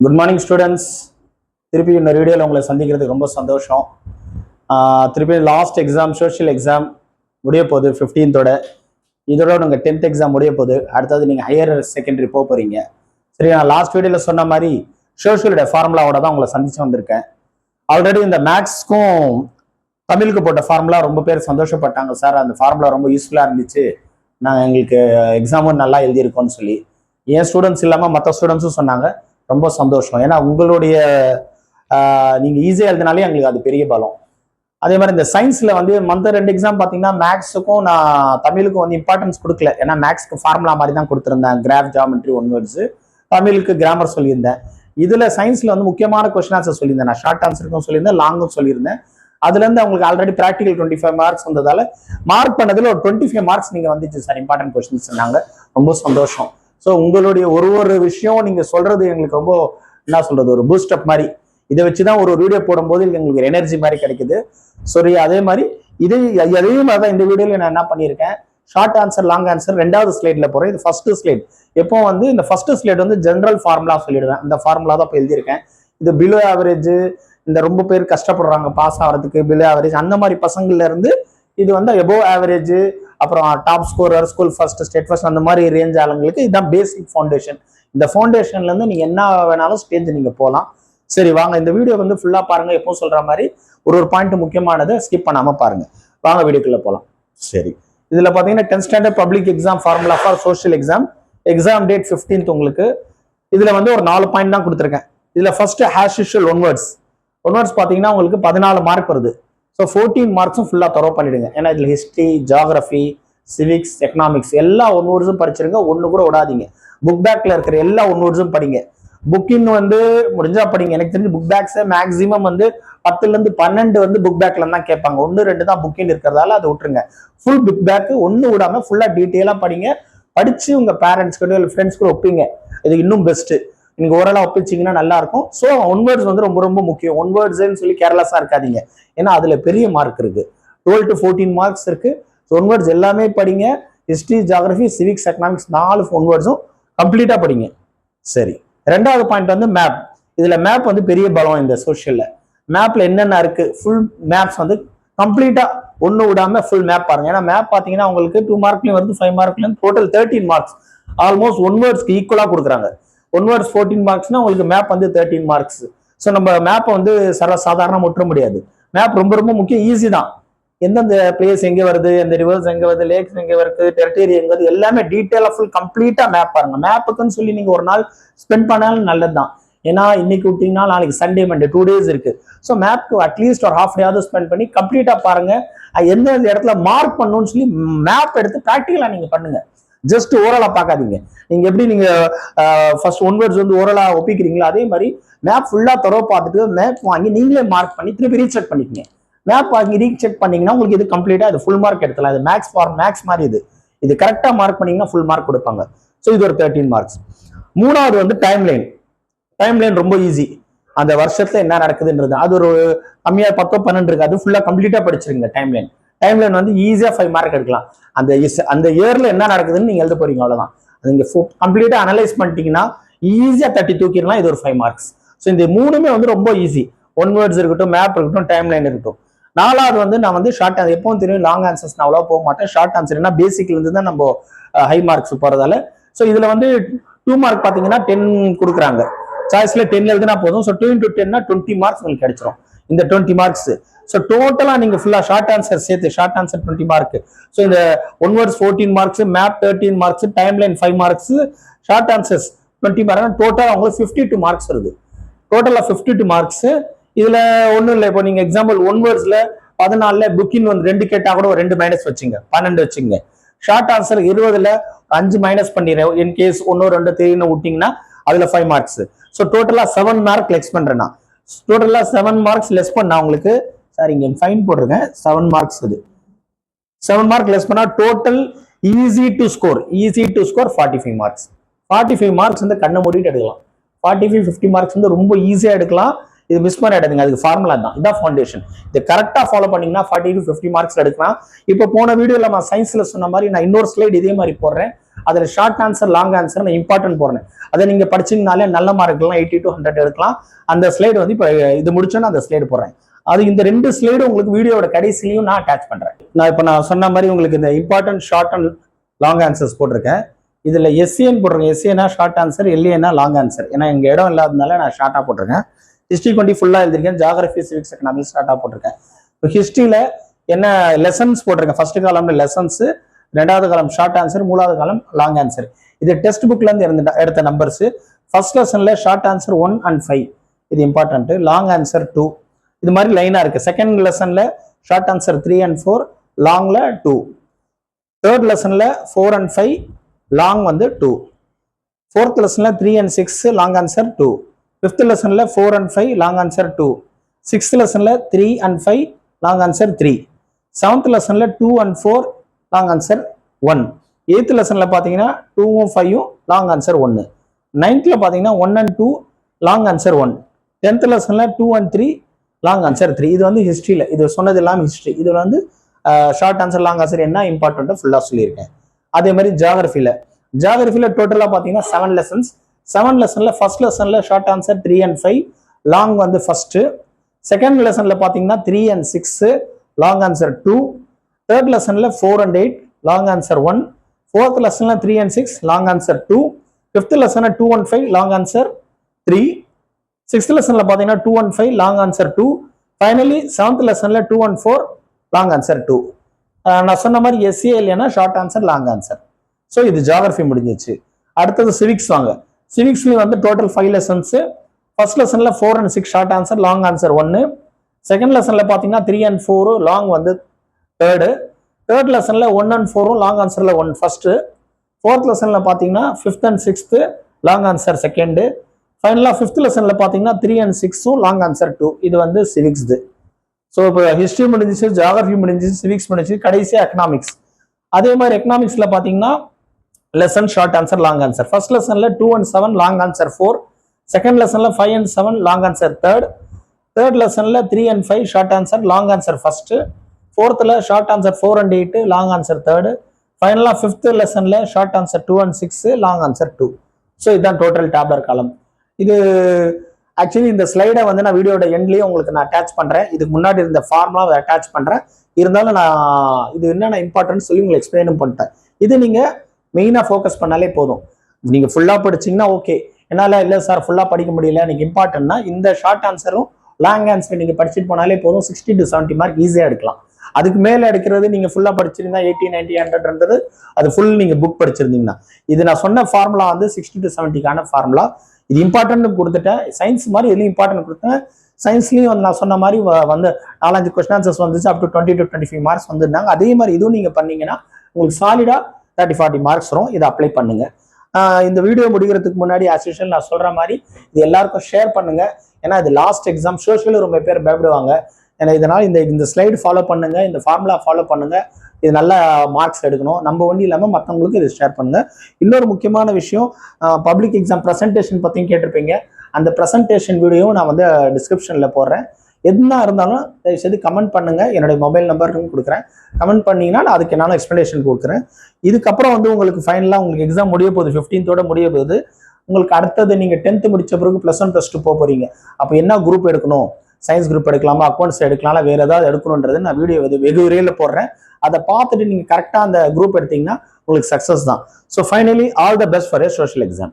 Good morning students. திருப்பி இந்த வீடியோவில் உங்களை சந்திக்கிறதுக்கு ரொம்ப சந்தோஷம். திருப்பி லாஸ்ட் எக்ஸாம் சோஷியல் எக்ஸாம் முடிய போகுது 15th. இதோட உங்கள் 10th எக்ஸாம் முடிய போகுது. அடுத்தது நீங்கள் ஹையர் செகண்டரி போக போகிறீங்க. சரி, நான் லாஸ்ட் வீடியோவில் சொன்ன மாதிரி சோஷியலுடைய ஃபார்முலாவோட தான் உங்களை சந்திச்சு வந்திருக்கேன். ஆல்ரெடி இந்த மேக்ஸ்க்கும் தமிழுக்கு போட்ட ஃபார்முலா ரொம்ப பேர் சந்தோஷப்பட்டாங்க. சார், அந்த ஃபார்முலா ரொம்ப யூஸ்ஃபுல்லாக இருந்துச்சு, நாங்கள் எங்களுக்கு எக்ஸாமும் நல்லா எழுதியிருக்கோம்னு சொல்லி. ஏன் ஸ்டூடெண்ட்ஸ் இல்லாமல் மற்ற ஸ்டூடெண்ட்ஸும் சொன்னாங்க. ரொம்ப சந்தோஷம். ஏன்னா உங்களுடைய நீங்கள் ஈஸியாக எழுதினாலே எங்களுக்கு அது பெரிய பலம். அதே மாதிரி இந்த சயின்ஸில் வந்து மற்ற 2 எக்ஸாம் பார்த்தீங்கன்னா மேக்ஸுக்கும் நான் தமிழுக்கும் வந்து இம்பார்ட்டன்ஸ் கொடுக்கல. ஏன்னா மேக்ஸ்க்கு ஃபார்முலா மாதிரி தான் கொடுத்துருந்தேன், கிராஃப், ஜாமெட்ரி, ஒன் வேர்ட்ஸு. தமிழுக்கு கிராமர் சொல்லியிருந்தேன். இதில் சயின்ஸில் வந்து முக்கியமான கொஸ்டின் ஆன்சர் சொல்லியிருந்தேன். நான் ஷார்ட் ஆன்சருக்கும் சொல்லியிருந்தேன், லாங்கும் சொல்லியிருந்தேன். அதுலேருந்து அவங்களுக்கு ஆல்ரெடி ப்ராக்டிகல் 25 மார்க்ஸ் வந்ததால மார்க் பண்ணதில் ஒரு 25 மார்க்ஸ் நீங்கள் வந்துச்சு சார், இம்பார்ட்டன்ட் கொஸ்டின்ஸ் சொன்னாங்க. ரொம்ப சந்தோஷம். ஸோ உங்களுடைய ஒரு விஷயம் நீங்கள் சொல்றது எங்களுக்கு ரொம்ப என்ன சொல்றது, ஒரு பூஸ்டப் மாதிரி. இதை வச்சு தான் ஒரு வீடியோ போடும்போது எங்களுக்கு எனர்ஜி மாதிரி கிடைக்குது. சரி, அதே மாதிரி எதையும் தான் இந்த வீடியோவில் நான் என்ன பண்ணியிருக்கேன், ஷார்ட் ஆன்சர், லாங் ஆன்சர் 2வது ஸ்லைட்ல போகிறேன். இது ஃபர்ஸ்ட் ஸ்லைட். எப்போ வந்து இந்த ஃபர்ஸ்ட் ஸ்லைட் வந்து ஜென்ரல் ஃபார்முலா சொல்லிடுவேன். இந்த ஃபார்முலா தான் இப்போ எழுதியிருக்கேன். இது பிலோ ஆவரேஜ், இந்த ரொம்ப பேர் கஷ்டப்படுறாங்க பாஸ் ஆகிறதுக்கு, பிலோ ஆவரேஜ் அந்த மாதிரி பசங்கள்ல இருந்து இது வந்து எபோவ் ஆவரேஜ், அப்புறம் top scorer, school first, state first, அந்த மாதிரி ரேஞ்ச் ஆளுங்களுக்கு இதுதான் பேசிக் ஃபவுண்டேஷன். இந்த ஃபவுண்டேஷன்ல இருந்து நீங்க என்ன வேணாலும் ஸ்டேஜ் நீங்க போகலாம். சரி, வாங்க இந்த வீடியோ வந்து ஃபுல்லா பாருங்க. எப்போ சொல்ற மாதிரி ஒரு பாயிண்ட் முக்கியமானதை ஸ்கிப் பண்ணாம பாருங்க. வாங்க வீடியோக்குள்ள போகலாம். சரி, இதுல பாத்தீங்கன்னா 10th standard public exam formula for social exam, exam date 15th. உங்களுக்கு இதுல வந்து ஒரு 4 பாயிண்ட் தான் கொடுத்துருக்கேன். இதுல first has usual one words பாத்தீங்கன்னா உங்களுக்கு 14 மார்க் வருது. ஸோ 14 மார்க்ஸும் ஃபுல்லாக தரோ பண்ணிடுங்க. ஏன்னா இதில் ஹிஸ்ட்ரி, ஜியாகிரபி, சிவிக்ஸ், எக்கனாமிக்ஸ் எல்லா ஒன் வேர்ட்ஸும் படிச்சிருங்க. ஒன்று கூட விடாதீங்க. புக் பேக்ல இருக்கிற எல்லா ஒன் வேர்ட்ஸும் படிங்க. புக்கின் வந்து முடிஞ்சா படிங்க. எனக்கு தெரிஞ்சு புக் பேக்ஸை மேக்ஸிமம் வந்து 10லேருந்து 12 வந்து புக் பேக்ல தான் கேட்பாங்க. 1, 2 தான் புக்கின் இருக்கிறதால அதை விட்டுருங்க. ஃபுல் புக் பேக் ஒன்று விடாம ஃபுல்லாக டீட்டெயிலாக படிங்க. படிச்சு உங்க பேரண்ட்ஸ் கூட இல்லை ஃப்ரெண்ட்ஸ் கூட ஒப்பிங்க. இது இன்னும் பெஸ்ட். நீங்க ஓரளவு ஒப்பிச்சிங்கன்னா நல்லா இருக்கும். ஸோ ஒன் வேர்ட்ஸ் வந்து ரொம்ப ரொம்ப முக்கியம். ஒன் வேர்ட்ஸ்ன்னு சொல்லி கேர்லெஸ்ஸா இருக்காதீங்க. ஏன்னா அதுல பெரிய மார்க் இருக்கு. 12 to 14 மார்க்ஸ் இருக்கு. ஒன் வேர்ட்ஸ் எல்லாமே படிங்க. History, geography, civics, economics 4 one வேர்ட்ஸும் கம்ப்ளீட்டா படிங்க. சரி, 2வது பாயிண்ட் வந்து மேப். இதுல மேப் வந்து பெரிய பலம். இந்த சோஷியல்ல மேப்ல என்னென்ன இருக்கு, ஃபுல் மேப்ஸ் வந்து கம்ப்ளீட்டா ஒன்னு விடாம ஃபுல் மேப் பாருங்க. ஏன்னா மேப் பாத்தீங்கன்னா உங்களுக்கு 2 மார்க்லயும் வருது, 5 மார்க்லயும், டோட்டல் 13 மார்க்ஸ். ஆல்மோஸ்ட் ஒன் வேர்ட்ஸ்க்கு ஈக்குவலா கொடுக்குறாங்க. ஒன் வேர்ட்ஸ் 14 மார்க்ஸ்னா உங்களுக்கு மேப் வந்து 13 மார்க்ஸ். ஸோ நம்ம மேப்பை வந்து சாதாரணமாக முற்ற முடியாது. மேப் ரொம்ப ரொம்ப முக்கியம். ஈஸி தான். எந்தெந்த பிளேஸ் எங்கே வருது, எந்த ரிவர்ஸ் எங்கே வருது, லேக்ஸ் எங்கே வருது, டெரிட்டரி எங்கே வருது, எல்லாமே டீட்டெயிலாக ஃபுல் கம்ப்ளீட்டாக மேப் பாருங்க. மேப்புக்குன்னு சொல்லி நீங்கள் ஒரு நாள் ஸ்பெண்ட் பண்ணாலும் நல்லது தான். ஏன்னா இன்னைக்கு விட்டீங்கன்னா நாளைக்கு சண்டே, மண்டே 2 days இருக்கு. ஸோ மேப்க்கு அட்லீஸ்ட் ஒரு ½ டேயாவது ஸ்பெண்ட் பண்ணி கம்ப்ளீட்டாக பாருங்க. எந்தெந்த இடத்துல மார்க் பண்ணணும்னு சொல்லி மேப் எடுத்து ப்ராக்டிக்கலாக நீங்கள் பண்ணுங்க. ஜஸ்ட் ஓரலா பார்க்காதீங்க. நீங்க எப்படி நீங்க ஃபர்ஸ்ட் ஒன் வேர்ட்ஸ் வந்து ஓரலா ஒப்பிக்கிறீங்களா, அதே மாதிரி மேப் ஃபுல்லா தரவு பார்த்துட்டு மேப் வாங்கி நீங்களே மார்க் பண்ணி திருப்பி ரீசெக் பண்ணிக்கங்க. மேப் வாங்கி ரீசெக் பண்ணீங்கன்னா உங்களுக்கு இது கம்ப்ளீட்டா இது ஃபுல் மார்க் எடுக்கலாம். இது மேக்ஸ் மாதிரி இது கரெக்டா மார்க் பண்ணீங்கன்னா ஃபுல் மார்க் கொடுப்பாங்க. ஸோ இது ஒரு 13 மார்க்ஸ். 3வது வந்து டைம் லைன் ரொம்ப ஈஸி. அந்த வருஷத்துல என்ன நடக்குதுன்றது அது ஒரு கம்மியா 10, 12 இருக்கு. அது ஃபுல்லா கம்ப்ளீட்டா படிச்சிருங்க. டைம் லைன் வந்து ஈஸியா 5 மார்க் எடுக்கலாம். அந்த இயர்ல என்ன நடக்குதுன்னு நீங்க எழுத போறீங்க, அவ்வளவுதான். நீங்க கம்ப்ளீட்டா அனலைஸ் பண்ணிட்டீங்கன்னா ஈஸியா தட்டி தூக்கிடலாம். இது ஒரு 5 மார்க்ஸ். ஸோ இந்த 3மே வந்து ரொம்ப ஈஸி. ஒன் வேர்ட்ஸ் இருக்கட்டும், மேப் இருக்கட்டும், டைம் லைன் இருக்கட்டும். 4வது வந்து நான் வந்து ஷார்ட் ஆன்சர், எப்பவும் தெரியும் லாங் ஆன்சர்ஸ் நான் அவ்வளோ போக மாட்டேன். ஷார்ட் ஆன்சர் என்ன பேசிக்ல இருந்து தான் நம்ம ஹை மார்க்ஸ் போறதால. ஸோ இதுல வந்து 2 மார்க் பாத்தீங்கன்னா 10 கொடுக்குறாங்க. சாய்ஸ்ல 10 எழுதுனா போதும். ஸோ 2 into 10 20 மார்க்ஸ் உங்களுக்கு கிடைச்சிரும். இந்த 20 மார்க்ஸ். ஸோ டோட்டலா நீங்க ஃபுல்லா ஷார்ட் ஆன்சர் சேர்த்து ஷார்ட் ஆன்சர் 20 மார்க். ஸோ இந்த one words 14 marks, map 13 marks, time line 5 marks, short answers 20 mark, total உங்களுக்கு 52 மார்க்ஸ் வருது. டோட்டலா 52 மார்க்ஸ். இதுல ஒன்றும் இல்லை. இப்போ நீங்க எக்ஸாம்பிள் ஒன் வேர்ட்ஸ்ல 14ல புக்கின் வந்து 2 கேட்டா கூட ஒரு 2 மைனஸ் வச்சுங்க, 12 வச்சுங்க. ஷார்ட் ஆன்சர் 20ல 5 மைனஸ் பண்ணிடுறேன். இன்கேஸ் 1, 2 தெரியும் விட்டீங்கன்னா அதுல 5 மார்க்ஸ். ஸோ டோட்டலா 7 மார்க் லெஸ் பண்றேன்னா, டோட்டலா 7 மார்க்ஸ் லெஸ் பண்ணா உங்களுக்கு, சார் இங்க ஃபைன் போடுறேங்க, 7 மார்க்ஸ். இது 7 மார்க் லெஸ் பண்ணா total easy to score 45 marks. 45 marks வந்து கண்ணை மூடிட்டு எடுக்கலாம். 45, 50 மார்க்ஸ் வந்து ரொம்ப ஈஸியா எடுக்கலாம். இது மிஸ் பண்ண எடுங்க. அதுக்கு ஃபார்முலா தான், இதான் ஃபவுண்டேஷன். இதை கரெக்டா ஃபாலோ பண்ணீங்கன்னா 40 to 50 மார்க்ஸ் எடுக்கலாம். இப்போ போன வீடியோல நான் சயின்ஸ்ல சொன்ன மாதிரி நான் இன்னொரு ஸ்லைட் இதே மாதிரி போடுறேன். அதில் ஷார்ட் ஆன்சர் லாங் ஆன்சர் நான் இம்பார்ட்டன்ட் போடுறேன். அதை நீங்கள் படிச்சிங்கனாலே நல்ல மார்க்லாம் 80 to 100 எடுக்கலாம். அந்த ஸ்லைடு வந்து இப்போ இது முடிச்சோன்னா அந்த ஸ்லைடு போடுறேன். அது இந்த 2 ஸ்லைடு உங்களுக்கு வீடியோட கடைசிலையும் நான் அட்டாச் பண்ணுறேன். நான் சொன்ன மாதிரி உங்களுக்கு இந்த important short and long answers போட்டிருக்கேன். இதில் எஸ்ஏன்னு போட்டிருக்கேன். எஸ்ஏனா ஷார்ட் ஆன்சர், எல்ஏனா லாங் ஆன்சர். ஏன்னா எங்கள் இடம் இல்லாததுனால நான் ஷார்ட்டாக போட்டிருக்கேன். ஹிஸ்ட்ரி கொண்டு ஃபுல்லாக எழுதிருக்கேன். ஜியாகிரபி, சிவிக்ஸ், எக்கனாமிக்ஸ் ஷார்ட்டாக போட்டிருக்கேன். இப்போ ஹிஸ்ட்ரியில் என்ன லெசன்ஸ் போட்டிருக்கேன். ஃபர்ஸ்ட் காலம்ல லெசன்ஸ், 2வது காலம் ஷார்ட் ஆன்சர், 3வது காலம் லாங் ஆன்சர். இது டெக்ஸ்ட் புக்ல இருந்து எடுத்த நம்பர்ஸ். ஃபர்ஸ்ட் லெசன்ல ஷார்ட் ஆன்சர் 1 and 5 இது இம்பார்ட்டன்ட், லாங் ஆன்சர் 2 இது மாதிரி லைனா இருக்கு. செகண்ட் லெசன்ல ஷார்ட் ஆன்சர் 3 and 4, லாங்ல 2. தேர்ட் லெசன்ல 4 and 5, லாங் வந்து 2. ஃபோர்த் லெசன்ல 3 and 6, லாங் ஆன்சர் 2. ஃபிஃப்த் லெசன்ல 4 and 5, லாங் ஆன்சர் 2. சிக்ஸ்த் லெசன்ல 3 and 5, லாங் ஆன்சர் 3. செவன்த் லெசன்ல 2 and 4, லாங் ஆன்சர் 1. எய்த் லெசன்ல பாத்தீங்கன்னா 2ம் 5ம் லாங் ஆன்சர் 1. நைன்த்ல பாத்தீங்கன்னா 1 and 2, long answer 1. 10th லெசன்ல 2 and 3, long answer 3. இது வந்து ஹிஸ்டரியில இது சொன்னது எல்லாம் ஹிஸ்டரி. இது வந்து ஷார்ட் ஆன்சர் லாங் ஆன்சர் என்ன இம்பார்ட்டன்ட் ஃபுல்லா சொல்லியிருக்கேன். அதே மாதிரி ஜியாகிரபில டோட்டலா பாத்தீங்கன்னா 7 லெசன்ஸ். 7 லெசன்ல ஃபர்ஸ்ட் லெசன்ல ஷார்ட் ஆன்சர் 3 and 5, லாங் வந்து ஃபர்ஸ்ட். செகண்ட் லெசன்ல பாத்தீங்கன்னா 3 and 6, லாங் ஆன்சர் 2. தேர்ட் லெசன்ல 4 and 8, லாங் ஆன்சர் 1. ஃபோர்த் லெசன்ல 3 and 6, லாங் ஆன்சர் 2. ஃபிஃப்த் லெசன்ல 2 and 5, லாங் ஆன்சர் 3. சிக்ஸ்த் லெசன்ல பாத்தீங்கன்னா 2 and 5, long answer 2. Finally seventh லெசன்ல 2 and 4, லாங் ஆன்சர் 2. நான் சொன்ன மாதிரி எஸ்ஏ இல்லைன்னா short answer long answer. So இது ஜியாகிரபி முடிஞ்சிச்சு. அடுத்தது சிவிக்ஸ் வாங்க. சிவிக்ஸ்லயும் வந்து டோட்டல் 5 லெசன்ஸ். ஃபர்ஸ்ட் லெசன்ல 4 and 6 short answer, long answer 1. Second லெசன்ல பாத்தீங்கன்னா 3 and 4, லாங் வந்து 3rd. தேர்ட் லெசன்ல 1 and 4, லாங் ஆன்சர்ல 1 ஃபர்ஸ்ட். ஃபோர்த் லெசன்ல பாத்தீங்கன்னா 5th and 6th, long answer 2nd. ஃபைனலா 5th லெசன்ல பாத்தீங்கன்னா 3 and 6ம் லாங் ஆன்சர் 2. இது வந்து சிவிக்ஸ். ஸோ இப்போ ஹிஸ்டரி முடிஞ்சிச்சு, ஜியாகிரபி முடிஞ்சிச்சு, சிவிக்ஸ் முடிஞ்சிச்சு, கடைசியா எக்கனாமிக்ஸ். அதே மாதிரி எக்கனாமிக்ஸ்ல பாத்தீங்கன்னா lesson short answer long answer. First லெசன்ல 2 and 7, லாங் ஆன்சர் 4. செகண்ட் லெசன்ல 5 and 7, long answer 3rd. Third லெசன்ல 3 and 5, short answer, long answer first. ஃபோர்த்ல short answer 4 and 8, long answer 3rd. ஃபைனலா 5th லெசன்ல short answer 2 and 6, long answer 2. So இதுதான் total டேப்லர் காலம். இது actually இந்த ஸ்லைடை வந்து நான் வீடியோட எண்ட்லயே உங்களுக்கு நான் அட்டாச் பண்றேன். இதுக்கு முன்னாடி இருந்த ஃபார்முலா அட்டாச் பண்றேன். இருந்தாலும் நான் இது என்னென்ன இம்பார்ட்டன்ட் சொல்லி உங்களுக்கு எக்ஸ்பிளைனும் பண்ணிட்டேன். இது நீங்க மெயினா ஃபோக்கஸ் பண்ணாலே போதும். நீங்க ஃபுல்லா படிச்சீங்கன்னா ஓகே. என்னால இல்ல சார் ஃபுல்லா படிக்க முடியல, எனக்கு இம்பார்ட்டன்ட்னா இந்த ஷார்ட் ஆன்சரும் லாங் ஆன்சர் நீங்க படிச்சுட்டு போனாலே போதும். 60 to 70 மார்க் ஈஸியா எடுக்கலாம். அதுக்கு மேல எடுக்கிறது நீங்க ஃபுல்லா படிச்சிருந்தா 80, 90, 100 அது ஃபுல் நீங்க புக் படிச்சிருந்தீங்கன்னா. இது நான் சொன்ன ஃபார்முலா வந்து 60 to 70க்கான ஃபார்முலா. இது இம்பார்ட்டன்ட் கொடுத்துட்டேன். சயின்ஸ் மாதிரி எதுவும் இம்பார்ட்டன்ட் கொடுத்தேன். சயின்ஸ்லயும் வந்து நான் சொன்ன மாதிரி வந்து 4-5 கொஸ்டின் ஆன்சர்ஸ் வந்துச்சு. அப் டு 20 to 25 மார்க்ஸ் வந்துருந்தாங்க. அதே மாதிரி இதுவும் நீங்க பண்ணீங்கன்னா உங்களுக்கு சாலிடா 30-40 மார்க்ஸ் வரும். இதை அப்ளை பண்ணுங்க. இந்த வீடியோ முடிகிறதுக்கு முன்னாடி ஆஸ் யூஷுவல் நான் சொல்ற மாதிரி இது எல்லாருக்கும் ஷேர் பண்ணுங்க. ஏன்னா இது லாஸ்ட் எக்ஸாம். சோஷியல் ரொம்ப பேர் பயப்படுவாங்க. ஏன்னா இதனால இந்த ஸ்லைடு ஃபாலோ பண்ணுங்க, இந்த ஃபார்முலா ஃபாலோ பண்ணுங்க. இது நல்ல மார்க்ஸ் எடுக்கணும். நம்ம ஒன்றும் இல்லாமல் மற்றவங்களுக்கு இது ஷேர் பண்ணுங்க. இன்னொரு முக்கியமான விஷயம், பப்ளிக் எக்ஸாம் ப்ரெசன்டேஷன் பற்றியும் கேட்டிருப்பீங்க. அந்த ப்ரெசன்டேஷன் வீடியோவும் நான் வந்து டிஸ்கிரிப்ஷனில் போடுறேன். எதுனா இருந்தாலும் தயவுசெய்து கமெண்ட் பண்ணுங்க. என்னுடைய மொபைல் நம்பருக்கும் கொடுக்குறேன். கமெண்ட் பண்ணீங்கன்னா நான் அதுக்கு என்னாலும் எக்ஸ்பிளனேஷன் கொடுக்குறேன். இதுக்கப்புறம் வந்து உங்களுக்கு ஃபைனலாக உங்களுக்கு எக்ஸாம் முடிய போகுது, 15th முடிய போகுது. உங்களுக்கு அடுத்தது நீங்கள் 10th முடிச்ச பிறகு +1 +2 போறீங்க. அப்போ என்ன குரூப் எடுக்கணும், சயின்ஸ் குரூப் எடுக்கலாமா, அக்கௌண்ட்ஸ் எடுக்கலாமா, வேற ஏதாவது எடுக்கணுன்றது நான் வீடியோ வெகு விரைவில் போடுறேன். அதை பார்த்துட்டு நீங்கள் கரெக்டாக அந்த குரூப் எடுத்தீங்கன்னா உங்களுக்கு சக்ஸஸ் தான். So finally all the best for A social exam.